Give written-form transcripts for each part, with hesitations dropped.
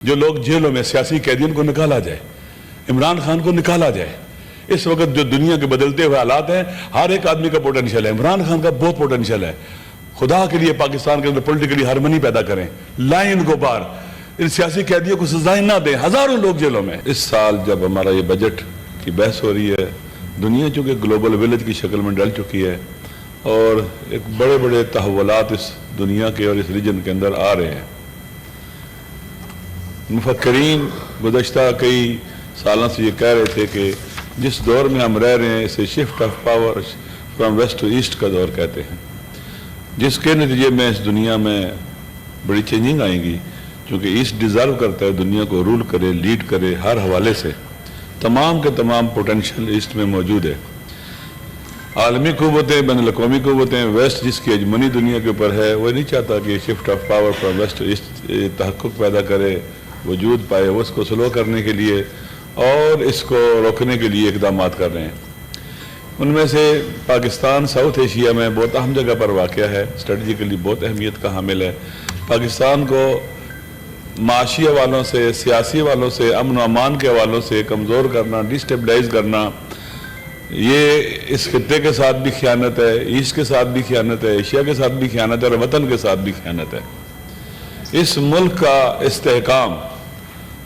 جو لوگ جیلوں میں سیاسی قیدیوں کو نکالا جائے، عمران خان کو نکالا جائے۔ اس وقت جو دنیا کے بدلتے ہوئے حالات ہیں، ہر ایک آدمی کا پوٹینشیل ہے، عمران خان کا بہت پوٹینشیل ہے۔ خدا کے لیے پاکستان کے اندر پولیٹیکلی ہارمنی پیدا کریں، لائیں ان کو باہر، ان سیاسی قیدیوں کو سزائیں نہ دیں، ہزاروں لوگ جیلوں میں۔ اس سال جب ہمارا یہ بجٹ کی بحث ہو رہی ہے، دنیا چونکہ گلوبل ویلیج کی شکل میں ڈل چکی ہے اور ایک بڑے بڑے تحولات اس دنیا کے اور اس ریجن کے اندر آ رہے ہیں۔ مفکرین گزشتہ کئی سالوں سے یہ کہہ رہے تھے کہ جس دور میں ہم رہ رہے ہیں اسے shift of power from west to east کا دور کہتے ہیں، جس کے نتیجے میں اس دنیا میں بڑی چینجنگ آئیں گی، چونکہ ایسٹ ڈیزالو کرتا ہے، دنیا کو رول کرے، لیڈ کرے ہر حوالے سے۔ تمام کے تمام پوٹینشیل ایسٹ میں موجود ہے۔ عالمی قوتیں، بین الاقوامی قوتیں، ویسٹ جس کی ہیجمنی دنیا کے اوپر ہے، وہ نہیں چاہتا کہ shift of power from west to east تحقق پیدا کرے، وجود پائے۔ وہ اس کو سلو کرنے کے لیے اور اس کو روکنے کے لیے اقدامات کر رہے ہیں۔ ان میں سے پاکستان ساؤتھ ایشیا میں بہت اہم جگہ پر واقع ہے، اسٹریٹجیکلی بہت اہمیت کا حامل ہے۔ پاکستان کو معاشی حوالوں سے، سیاسی حوالوں سے، امن و امان کے حوالوں سے کمزور کرنا، ڈسٹیبلائز کرنا، یہ اس خطے کے ساتھ بھی خیانت ہے، ایسٹ کے ساتھ بھی خیانت ہے، ایشیا کے ساتھ بھی خیانت ہے اور وطن کے ساتھ بھی خیانت ہے۔ اس ملک کا استحکام،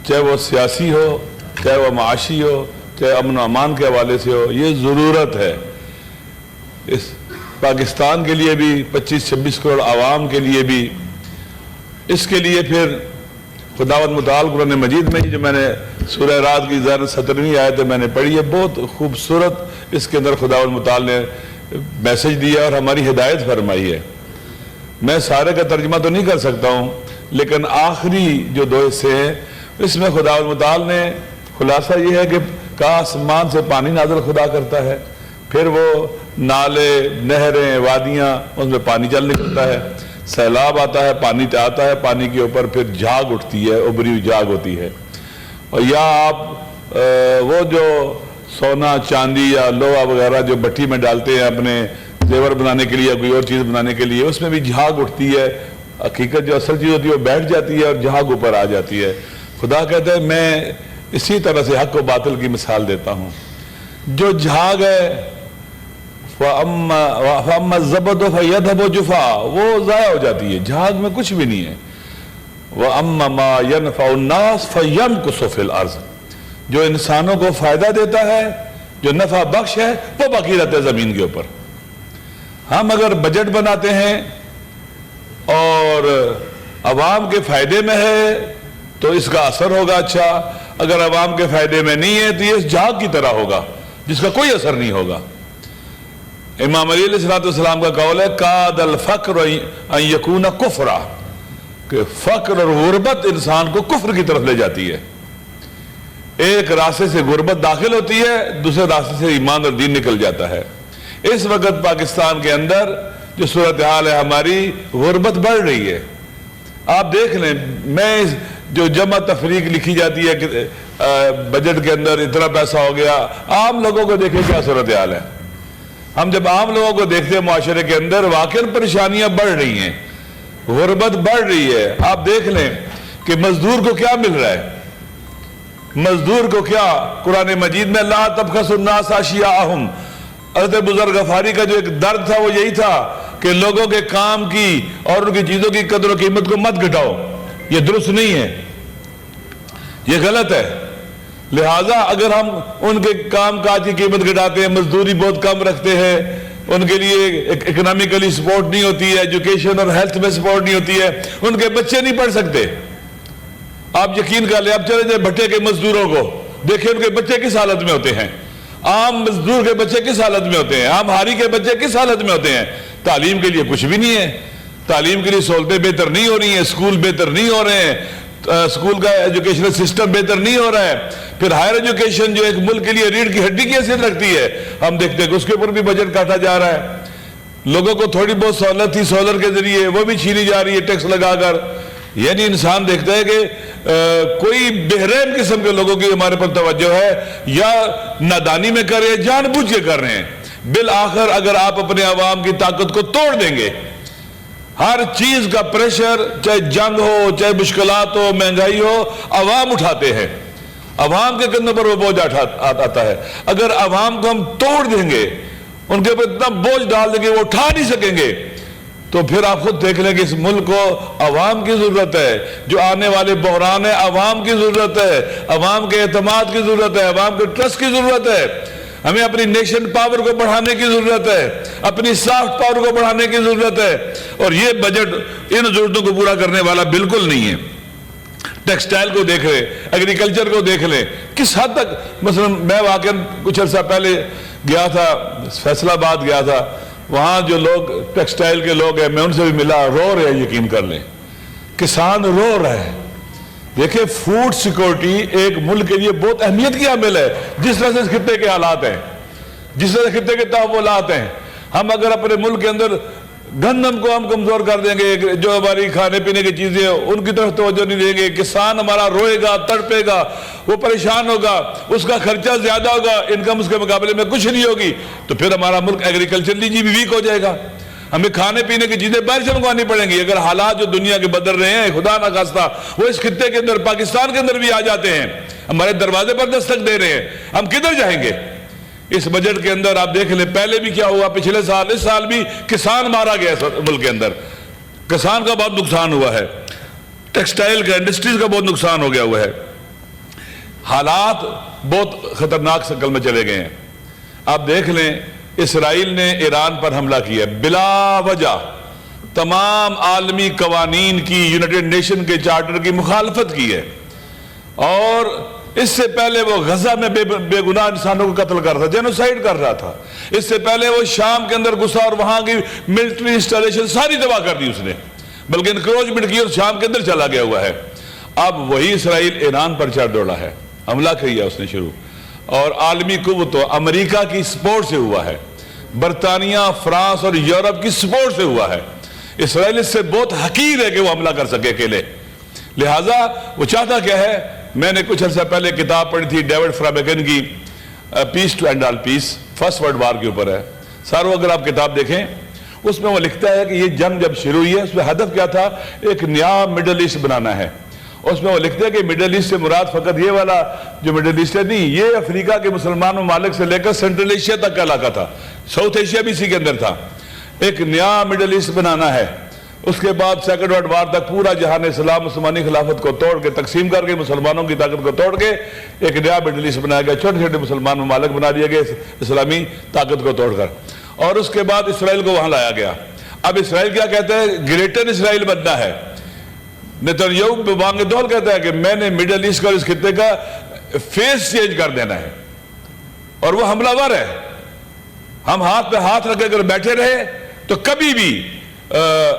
چاہے وہ سیاسی ہو، چاہے وہ معاشی ہو، چاہے امن و امان کے حوالے سے ہو، یہ ضرورت ہے۔ اس پاکستان کے لیے بھی، 25-26 کروڑ عوام کے لیے بھی۔ اس کے لیے پھر خداوند متعال قرآن مجید میں جو میں نے سورہ رات کی 17ویں آیت میں نے پڑھی ہے، بہت خوبصورت اس کے اندر خداوند متعال نے میسج دیا اور ہماری ہدایت فرمائی ہے۔ میں سارے کا ترجمہ تو نہیں کر سکتا ہوں، لیکن آخری جو 2 حصے ہیں اس میں خداوند متعال نے خلاصہ یہ ہے کہ آسمان سے پانی نازل خدا کرتا ہے، پھر وہ نالے، نہریں، وادیاں، اس میں پانی چل نکلتا ہے، سیلاب آتا ہے، پانی آتا ہے، پانی کے اوپر پھر جھاگ اٹھتی ہے، ابری ہوئی جھاگ ہوتی ہے۔ اور یا آپ وہ جو سونا، چاندی یا لوہا وغیرہ جو بھٹی میں ڈالتے ہیں اپنے زیور بنانے کے لیے یا کوئی اور چیز بنانے کے لیے، اس میں بھی جھاگ اٹھتی ہے، حقیقت جو اصل چیز ہوتی ہے وہ بیٹھ جاتی ہے اور جھاگ اوپر آ جاتی ہے۔ خدا کہتا ہے میں اسی طرح سے حق و باطل کی مثال دیتا ہوں۔ جو جھاگ ہے فَأَمَّا الزَّبَدُ فَيَذْهَبُ جُفَاءً، وہ ضائع ہو جاتی ہے، جھاگ میں کچھ بھی نہیں ہے۔ وَأَمَّا مَا يَنْفَعُ النَّاسَ فَيَمْكُثُ فِي الْأَرْضِ، جو انسانوں کو فائدہ دیتا ہے، جو نفع بخش ہے، وہ باقی رہتا ہے زمین کے اوپر۔ ہم اگر بجٹ بناتے ہیں اور عوام کے فائدے میں ہے تو اس کا اثر ہوگا اچھا، اگر عوام کے فائدے میں نہیں ہے تو یہ اس جھاگ کی طرح ہوگا جس کا کوئی اثر نہیں ہوگا۔ امام علی علیہ السلام کا قول ہے کاد الفقر ان یکون کفرا، کہ فقر اور غربت انسان کو کفر کی طرف لے جاتی ہے۔ ایک راستے سے غربت داخل ہوتی ہے، دوسرے راستے سے ایمان اور دین نکل جاتا ہے۔ اس وقت پاکستان کے اندر جو صورتحال ہے ہماری، غربت بڑھ رہی ہے۔ آپ دیکھ لیں، میں جو جمع تفریق لکھی جاتی ہے کہ بجٹ کے اندر اتنا پیسہ ہو گیا، عام لوگوں کو دیکھیں کیا صورتحال ہے۔ ہم جب عام لوگوں کو دیکھتے ہیں معاشرے کے اندر، واقعی پریشانیاں بڑھ رہی ہیں، غربت بڑھ رہی ہے۔ آپ دیکھ لیں کہ مزدور کو کیا مل رہا ہے، مزدور کو کیا، قرآن مجید میں لا تبخسوا الناس اشیاءہم، حضرت بزرگ غفاری کا جو ایک درد تھا وہ یہی تھا کہ لوگوں کے کام کی اور ان کی چیزوں کی قدر و قیمت کو مت گھٹاؤ، یہ درست نہیں ہے، یہ غلط ہے۔ لہٰذا اگر ہم ان کے کام کاج کی قیمت گھٹاتے ہیں، مزدوری بہت کم رکھتے ہیں، ان کے لیے اکنامکلی سپورٹ نہیں ہوتی ہے، ایجوکیشن اور ہیلتھ میں سپورٹ نہیں ہوتی ہے، ان کے بچے نہیں پڑھ سکتے۔ آپ یقین کر لیں، آپ چلے جائیں بھٹے کے مزدوروں کو دیکھیں، ان کے بچے کس حالت میں ہوتے ہیں، عام مزدور کے بچے کس حالت میں ہوتے ہیں، عام ہاری کے بچے کس حالت میں ہوتے ہیں۔ تعلیم کے لیے کچھ بھی نہیں ہے، تعلیم کے لیے سہولتیں بہتر نہیں ہو رہی ہیں، اسکول بہتر نہیں ہو رہے ہیں، اسکول کا ایجوکیشنل سسٹم بہتر نہیں ہو رہا ہے۔ پھر ہائر ایجوکیشن جو ایک ملک کے لیے ریڑھ کی ہڈی کی حیثیت رکھتی ہے، ہم دیکھتے ہیں کہ اس کے اوپر بھی بجٹ کاٹا جا رہا ہے۔ لوگوں کو تھوڑی بہت سہولت تھی سولر کے ذریعے، وہ بھی چھینی جا رہی ہے ٹیکس لگا کر۔ یعنی انسان دیکھتا ہے کہ کوئی بہرحم قسم کے لوگوں کی ہمارے پر توجہ ہے، یا نادانی میں کر رہے ہیں، جان بوجھ کے کر رہے ہیں۔ بالآخر اگر آپ اپنے عوام کی طاقت کو توڑ دیں گے ہر چیز کا پریشر، چاہے جنگ ہو، چاہے مشکلات ہو، مہنگائی ہو، عوام اٹھاتے ہیں، عوام کے کندھوں پر وہ بوجھ آتا ہے۔ اگر عوام کو ہم توڑ دیں گے، ان کے اوپر اتنا بوجھ ڈال دیں گے وہ اٹھا نہیں سکیں گے، تو پھر آپ خود دیکھ لیں کہ اس ملک کو عوام کی ضرورت ہے۔ جو آنے والے بحران ہے، عوام کی ضرورت ہے، عوام کے اعتماد کی ضرورت ہے، عوام کے ٹرسٹ کی ضرورت ہے۔ ہمیں اپنی نیشن پاور کو بڑھانے کی ضرورت ہے، اپنی سافٹ پاور کو بڑھانے کی ضرورت ہے، اور یہ بجٹ ان ضرورتوں کو پورا کرنے والا بالکل نہیں ہے۔ ٹیکسٹائل کو دیکھ لیں، ایگریکلچر کو دیکھ لیں، کس حد تک، مثلا میں واقعاً کچھ عرصہ پہلے گیا تھا، فیصل آباد گیا تھا، وہاں جو لوگ ٹیکسٹائل کے لوگ ہیں، میں ان سے بھی ملا، رو رہے ہیں، یقین کر لیں، کسان رو رہے ہیں۔ دیکھیں فوڈ سیکورٹی ایک ملک کے لیے بہت اہمیت کی حامل ہے، جس طرح سے اس خطے کے حالات ہیں، جس طرح سے خطے کے تحولات ہیں۔ ہم اگر اپنے ملک کے اندر گندم کو ہم کمزور کر دیں گے، جو ہماری کھانے پینے کی چیزیں ہیں ان کی طرف توجہ نہیں دیں گے، کسان ہمارا روئے گا، تڑپے گا، وہ پریشان ہوگا، اس کا خرچہ زیادہ ہوگا، انکم اس کے مقابلے میں کچھ نہیں ہوگی، تو پھر ہمارا ملک ایگریکلچرلی بھی ویک ہو جائے گا۔ ہمیں کھانے پینے کی چیزیں باہر سے منگوانی پڑیں گی۔ اگر حالات جو دنیا کے بدل رہے ہیں، خدا نہ خواستہ وہ اس خطے کے اندر، پاکستان کے اندر بھی آ جاتے ہیں، ہمارے دروازے پر دستک دے رہے ہیں، ہم کدھر جائیں گے؟ اس بجٹ کے اندر آپ دیکھ لیں پہلے بھی کیا ہوا، پچھلے سال، اس سال بھی کسان مارا گیا ملک کے اندر، کسان کا بہت نقصان ہوا ہے، ٹیکسٹائل کا، انڈسٹریز کا بہت نقصان ہو گیا ہوا ہے۔ حالات بہت خطرناک شکل میں چلے گئے ہیں۔ آپ دیکھ لیں اسرائیل نے ایران پر حملہ کیا بلا وجہ، تمام عالمی قوانین کی، یونائٹڈ نیشن کے چارٹر کی مخالفت کی ہے، اور اس سے پہلے وہ غزہ میں بے گناہ انسانوں کو قتل کر رہا تھا، جینوسائیڈ کر رہا تھا۔ اس سے پہلے وہ شام کے اندر گھسا اور وہاں کی ملٹری انسٹالیشن ساری تباہ کر دی اس نے، بلکہ انکروچمنٹ کی اور شام کے اندر چلا گیا ہوا ہے۔ اب وہی اسرائیل ایران پر چڑھ دوڑا ہے، حملہ کیا اس نے شروع، اور عالمی قوتوں، امریکہ کی سپورٹ سے ہوا ہے، برطانیہ، فرانس اور یورپ کی سپورٹ سے ہوا ہے۔ اسرائیل اس سے بہت حقیر ہے کہ وہ حملہ کر سکے اکیلے، لہٰذا وہ چاہتا کیا ہے؟ میں نے کچھ عرصہ پہلے کتاب پڑھی تھی ڈیوڈ فرابیگن کی، peace to end all peace, first world war کے اوپر ہے۔ ساروں اگر آپ کتاب دیکھیں اس میں وہ لکھتا ہے کہ یہ جنگ جب شروع ہوئی ہے اس میں ہدف کیا تھا؟ ایک نیا مڈل ایسٹ بنانا ہے۔ اس میں وہ لکھتے ہیں کہ مڈل ایسٹ سے مراد فقط یہ والا جو مڈل ایسٹ ہے نہیں، یہ افریقہ کے مسلمان ممالک سے لے کر سینٹرل ایشیا تک کا علاقہ تھا، ساؤتھ ایشیا بھی اسی کے اندر تھا۔ ایک نیا مڈل ایسٹ بنانا ہے۔ اس کے بعد سیکنڈ ورلڈ وار تک پورا جہان اسلام مسلمانی خلافت کو توڑ کے، تقسیم کر کے، مسلمانوں کی طاقت کو توڑ کے ایک نیا مڈل ایسٹ بنایا گیا، چھوٹے چھوٹے مسلمان ممالک بنا دیے گئے اسلامی طاقت کو توڑ کر، اور اس کے بعد اسرائیل کو وہاں لایا گیا۔ اب اسرائیل کیا کہتا ہے؟ گریٹر اسرائیل بننا ہے۔ نیتنیاہو بانگ دول کہتا ہے کہ میں نے مڈل ایسٹ کا اور اس خطے کا فیس چینج کر دینا ہے، اور وہ حملہ ور ہے۔ ہم ہاتھ پہ ہاتھ رکھ کر بیٹھے رہے تو کبھی بھی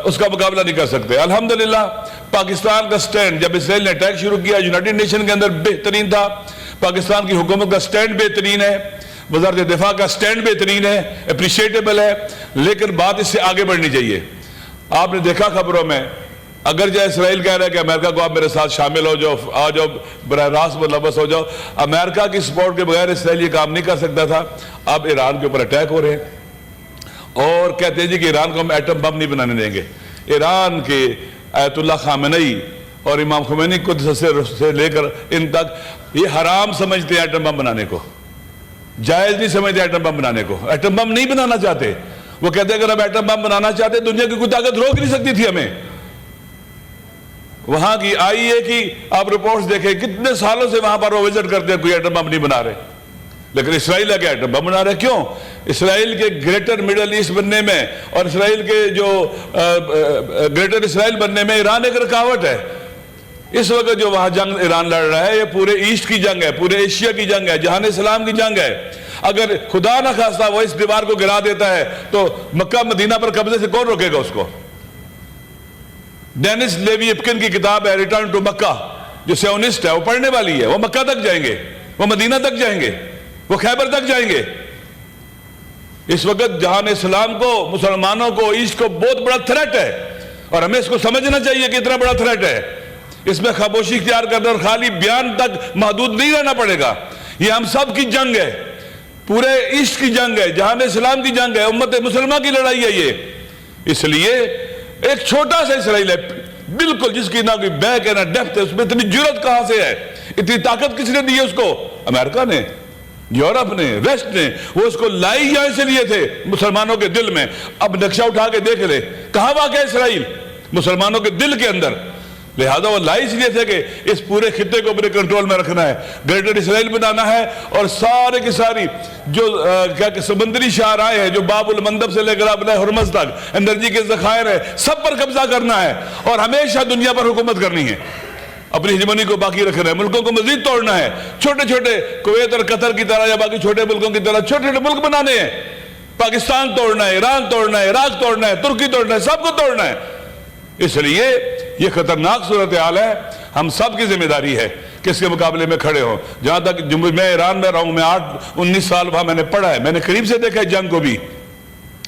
اس کا مقابلہ نہیں کر سکتے۔ الحمدللہ پاکستان کا سٹینڈ جب اسرائیل نے اٹیک شروع کیا یونائٹڈ نیشن کے اندر بہترین تھا، پاکستان کی حکومت کا سٹینڈ بہترین ہے، وزارت دفاع کا سٹینڈ بہترین ہے، اپریشیٹیبل ہے، لیکن بات اس سے آگے بڑھنی چاہیے۔ آپ نے دیکھا خبروں میں، اگر جائے اسرائیل کہہ رہا ہے کہ امریکہ کو آپ میرے ساتھ شامل ہو جاؤ، آ جاؤ، براہ راست ملوث ہو جاؤ، امریکہ کی سپورٹ کے بغیر اسرائیل یہ کام نہیں کر سکتا تھا۔ اب ایران کے اوپر اٹیک ہو رہے ہیں اور کہتے ہیں جی کہ ایران کو ہم ایٹم بم نہیں بنانے دیں گے۔ ایران کے آیت اللہ خامنئی اور امام خمینی قدس سے لے کر ان تک یہ حرام سمجھتے ہیں ایٹم بم بنانے کو، جائز نہیں سمجھتے ایٹم بم بنانے کو، ایٹم بم نہیں بنانا چاہتے۔ وہ کہتے ہیں اگر ہم ایٹم بم بنانا چاہتے دنیا کی کوئی طاقت روک نہیں سکتی تھی ہمیں۔ وہاں کی آئی اے کی آپ رپورٹس دیکھیں، کتنے سالوں سے وہاں پر وہ وزٹ کرتے ہیں، کوئی ایٹم بم نہیں بنا رہے، لیکن اسرائیل ہے کہ ایٹم بم بنا رہے۔ کیوں؟ اسرائیل کے گریٹر مڈل ایسٹ بننے میں اور اسرائیل کے جو گریٹر اسرائیل بننے میں ایران ایک رکاوٹ ہے۔ اس وقت جو وہاں جنگ ایران لڑ رہا ہے یہ پورے ایسٹ کی جنگ ہے، پورے ایشیا کی جنگ ہے، جہان اسلام کی جنگ ہے۔ اگر خدا نہ خواستہ وہ اس دیوار کو گرا دیتا ہے تو مکہ مدینہ پر قبضے سے کون روکے گا اس کو؟ ڈینس لیوی اپکن کی کتاب ہے ریٹرن ٹو مکہ، جو سیونسٹ ہے، وہ پڑھنے والی ہے۔ وہ مکہ تک جائیں گے، وہ مدینہ تک جائیں گے، وہ خیبر تک جائیں گے۔ اس وقت جہان اسلام کو، مسلمانوں کو، ایسٹ کو بہت بڑا تھریٹ ہے، اور ہمیں اس کو سمجھنا چاہیے کہ اتنا بڑا تھریٹ ہے۔ اس میں خاموشی اختیار کرنا اور خالی بیان تک محدود نہیں رہنا پڑے گا۔ یہ ہم سب کی جنگ ہے، پورے ایسٹ کی جنگ ہے، جہان اسلام کی جنگ ہے، امت مسلمہ کی لڑائی ہے یہ۔ اس لیے ایک چھوٹا سا اسرائیل ہے بالکل، جس کی نہ کوئی بیک ہے نہ ڈیپتھ ہے، اس میں اتنی جرأت کہاں سے ہے؟ اتنی طاقت کس نے دی ہے اس کو؟ امریکہ نے، یورپ نے، ویسٹ نے۔ وہ اس کو لائی یہاں سے لیے تھے مسلمانوں کے دل میں۔ اب نقشہ اٹھا کے دیکھ لے کہاں واقع ہے اسرائیل؟ مسلمانوں کے دل کے اندر۔ لہذا وہ لائی اس لیے تھے کہ اس پورے خطے کو اپنے کنٹرول میں رکھنا ہے، گریٹر اسرائیل بنانا ہے، اور سارے کی ساری جو کیا سمندری شاہراہیں ہیں، جو باب المندب سے لے کر اپنے ہرمز تک انرجی کے ذخائر ہیں، سب پر قبضہ کرنا ہے اور ہمیشہ دنیا پر حکومت کرنی ہے، اپنی ہیجمونی کو باقی رکھنا ہے، ملکوں کو مزید توڑنا ہے، چھوٹے چھوٹے کویت اور قطر کی طرح یا باقی چھوٹے ملکوں کی طرح چھوٹے چھوٹے ملک بنانے ہیں، پاکستان توڑنا ہے، ایران توڑنا ہے، عراق توڑنا ہے، ترکی توڑنا ہے، سب کو توڑنا ہے۔ اس لیے یہ خطرناک صورتحال ہے، ہم سب کی ذمہ داری ہے کہ اس کے مقابلے میں کھڑے ہوں۔ جہاں تک میں ایران میں رہا ہوں، میں 19 سال وہاں میں نے پڑھا ہے، میں نے قریب سے دیکھا ہے جنگ کو بھی،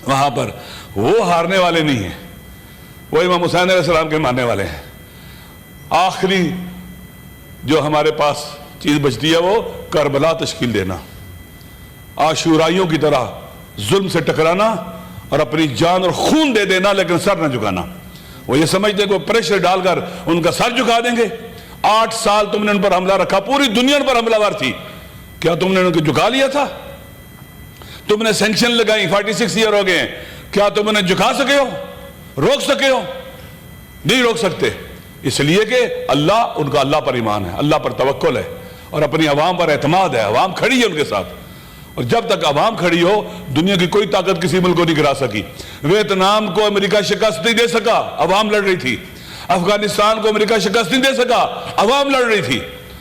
وہاں پر وہ ہارنے والے نہیں ہیں، وہ امام حسین علیہ السلام کے ماننے والے ہیں۔ آخری جو ہمارے پاس چیز بچتی ہے وہ کربلا تشکیل دینا، عاشورائیوں کی طرح ظلم سے ٹکرانا اور اپنی جان اور خون دے دینا، لیکن سر نہ جھکانا۔ وہ یہ سمجھتے کہ وہ پریشر ڈال کر ان کا سر جھکا دیں گے۔ 8 سال تم نے ان پر حملہ رکھا، پوری دنیا ان پر حملہ ور تھی، کیا تم نے ان کو جھکا لیا تھا؟ تم نے سینکشن لگائی، 46 ایئر ہو گئے ہیں، کیا تم انہیں جھکا سکے ہو؟ روک سکے ہو؟ نہیں روک سکتے، اس لیے کہ اللہ، ان کا اللہ پر ایمان ہے، اللہ پر توکل ہے اور اپنی عوام پر اعتماد ہے، عوام کھڑی ہے ان کے ساتھ، اور جب تک عوام کھڑی ہو دنیا کی کوئی طاقت کسی ملک کو نہیں گرا سکی۔ ویتنام کو امریکہ شکست نہیں دے سکا، عوام لڑ رہی تھی۔ افغانستان کو امریکہ شکست نہیں دے سکا، عوام لڑ رہی تھی۔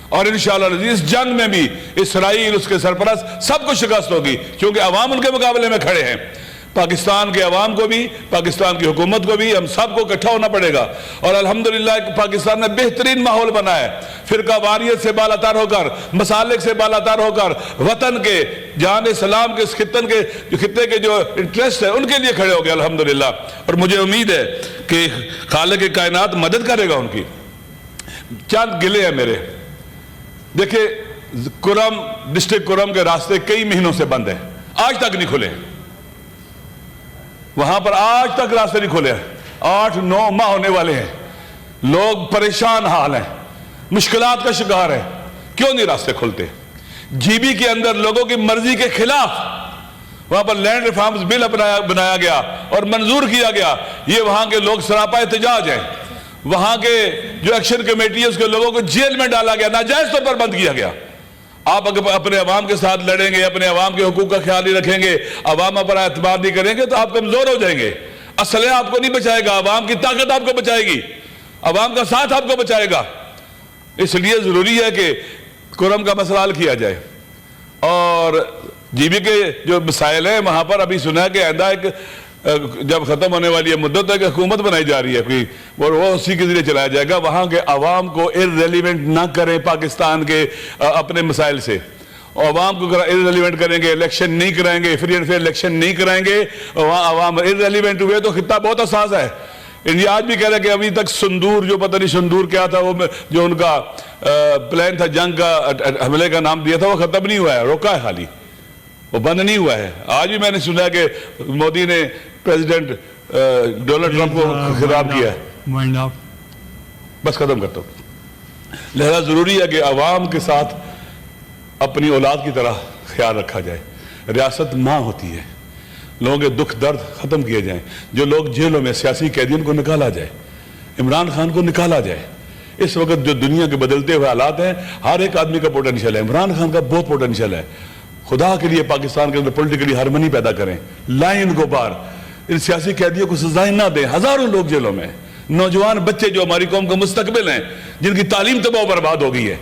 اور انشاءاللہ اس جنگ میں بھی اسرائیل، اس کے سرپرست، سب کو شکست ہوگی، کیونکہ عوام ان کے مقابلے میں کھڑے ہیں۔ پاکستان کے عوام کو بھی، پاکستان کی حکومت کو بھی، ہم سب کو اکٹھا ہونا پڑے گا۔ اور الحمدللہ پاکستان نے بہترین ماحول بنایا ہے، فرقہ واریت سے بالاتر ہو کر، مسالک سے بالاتر ہو کر، وطن کے، جہان اسلام کے، اس خطے کے جو انٹرسٹ ہے ان کے لیے کھڑے ہو گئے الحمدللہ۔ اور مجھے امید ہے کہ خالق کائنات مدد کرے گا ان کی۔ چند گلے ہیں میرے، دیکھیں کرم، ڈسٹرکٹ کرم کے راستے کئی مہینوں سے بند ہیں، آج تک نہیں کھلے، وہاں پر آج تک راستے نہیں کھلے ہیں، 8-9 ماہ ہونے والے ہیں، لوگ پریشان حال ہیں، مشکلات کا شکار ہیں، کیوں نہیں راستے کھلتے؟ جی بی کے اندر لوگوں کی مرضی کے خلاف وہاں پر لینڈ ریفارمز بل بنایا گیا اور منظور کیا گیا، یہ وہاں کے لوگ سراپا احتجاج ہیں، وہاں کے جو ایکشن کمیٹی ہے اس کے لوگوں کو جیل میں ڈالا گیا، ناجائز طور پر بند کیا گیا۔ آپ اگر اپنے عوام کے ساتھ لڑیں گے، اپنے عوام کے حقوق کا خیال نہیں رکھیں گے، عوام پر اعتماد نہیں کریں گے تو آپ کمزور ہو جائیں گے۔ اسلحہ آپ کو نہیں بچائے گا، عوام کی طاقت آپ کو بچائے گی، عوام کا ساتھ آپ کو بچائے گا۔ اس لیے ضروری ہے کہ کرم کا مسئلہ حل کیا جائے، اور جی بی کے جو مسائل ہیں وہاں پر ابھی سنا ہے کہ آئندہ ایک جب ختم ہونے والی ہے مدت ہے کہ حکومت بنائی جا رہی ہے کوئی، وہ اسی کے ذریعے چلایا جائے گا۔ وہاں کے عوام کو ارریلیونٹ نہ کریں پاکستان کے اپنے مسائل سے، عوام کو ارریلیونٹ کریں گے، الیکشن نہیں کرائیں گے، فری اینڈ فیئر الیکشن نہیں کرائیں گے، وہاں عوام ارریلیونٹ ہوئے تو خطہ بہت حساس ہے۔ انڈیا آج بھی کہہ رہا ہے کہ ابھی تک سندور، جو پتہ نہیں سندور کیا تھا، وہ جو ان کا پلان تھا جنگ کا، حملے کا نام دیا تھا، وہ ختم نہیں ہوا ہے، روکا ہے خالی، وہ بند نہیں ہوا ہے۔ آج بھی میں نے سنا کہ مودی نے پریزیڈنٹ ڈونلڈ ٹرمپ کو خطاب کیا ہے۔ بس ختم کرتا ہوں۔ لہذا ضروری ہے کہ عوام کے ساتھ اپنی اولاد کی طرح خیال رکھا جائے، ریاست ماں ہوتی ہے، لوگوں کے دکھ درد ختم کیے جائیں، جو لوگ جیلوں میں سیاسی قیدیوں کو نکالا جائے، عمران خان کو نکالا جائے۔ اس وقت جو دنیا کے بدلتے ہوئے حالات ہیں، ہر ایک آدمی کا پوٹینشیل ہے، عمران خان کا بہت پوٹینشیل ہے۔ خدا کے لیے پاکستان کے اندر پولیٹیکلی ہارمنی پیدا کریں، لائیں ان کو باہر، ان سیاسی قیدیوں کو سزائیں نہ دیں۔ ہزاروں لوگ جیلوں میں، نوجوان بچے جو ہماری قوم کا مستقبل ہیں، جن کی تعلیم تباہ و برباد ہو گئی ہے،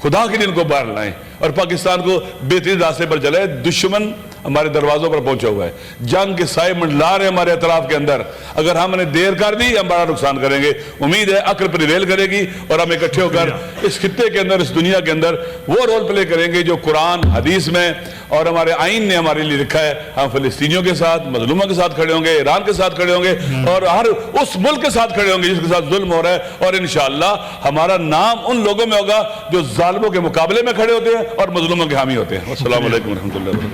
خدا کے لیے ان کو باہر لائیں اور پاکستان کو بہترین راستے پر چلائیں۔ دشمن ہمارے دروازوں پر پہنچا ہوا ہے، جنگ کے سائے منڈلا رہے ہیں ہمارے اطراف کے اندر، اگر ہم نے دیر کر دی ہم بڑا نقصان کریں گے۔ امید ہے عقل پریویل کرے گی اور ہم اکٹھے ہو کر اس خطے کے اندر، اس دنیا کے اندر وہ رول پلے کریں گے جو قرآن حدیث میں اور ہمارے آئین نے ہمارے لیے لکھا ہے۔ ہم فلسطینیوں کے ساتھ، مظلوموں کے ساتھ کھڑے ہوں گے، ایران کے ساتھ کھڑے ہوں گے، اور ہر اس ملک کے ساتھ کھڑے ہوں گے جس کے ساتھ ظلم ہو رہا ہے، اور انشاءاللہ ہمارا نام ان لوگوں میں ہوگا جو ظالموں کے مقابلے میں کھڑے ہوتے ہیں اور مظلوموں کے حامی ہوتے ہیں۔ السلام علیکم ورحمۃ اللہ وبرکاتہ۔